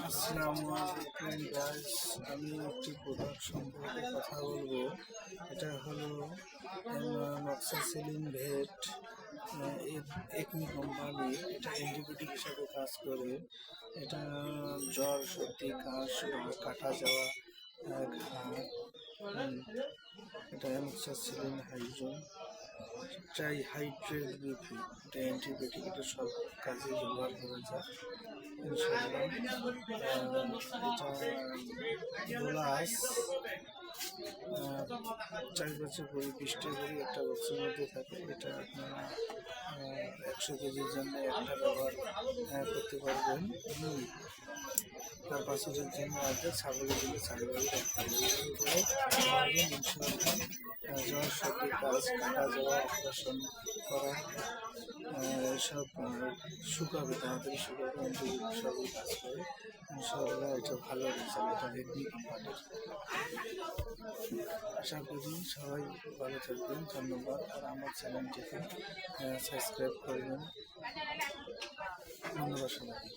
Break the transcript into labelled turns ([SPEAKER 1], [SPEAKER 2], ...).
[SPEAKER 1] আসসালামু আলাইকুম গাইস, আমি একটি প্রোডাক্ট সম্পর্কে কথা বলবো। এটা হলো নক্সাসিলিন ভেট একমি কোম্পানি। এটা অ্যান্টিবায়োটিক হিসাবে কাজ করে। এটা জ্বর, সর্দি, কাশ, কাটা যাওয়া, ঘা, এটা নক্সাসিলিন হাইড্রোন ট্রাইহাইড্রেট বিপি। এটা অ্যান্টিবায়োটিক, এটা সব কাজে ব্যবহার করা যায় ইনশাআল্লাহ। এটা গ্লাস 4 বছর করে 20টা করে একটা বক্সের মধ্যে থাকে। এটা আপনারা 100 কেজির জন্য একটা ব্যবহার করতে পারবেন। তার বাছুরের জন্য অর্ধেক, ছাগলের জন্য ছাগলের করে ইনশাআল্লাহ। জ্বর, সর্দি, কাশ, কাটা যাওয়া, অপারেশন করা, সব শুকাবে, তাড়াতাড়ি শুকাবে, সবই কাজ করে ইনশাআল্লাহ। এটা ভালো রেজাল্ট, এটা রেডমি কোম্পানির। আশা করি সবাই ভালো থাকবেন। ধন্যবাদ। আর আমার চ্যানেলটিকে সাবস্ক্রাইব করবেন। ধন্যবাদ সবাইকে।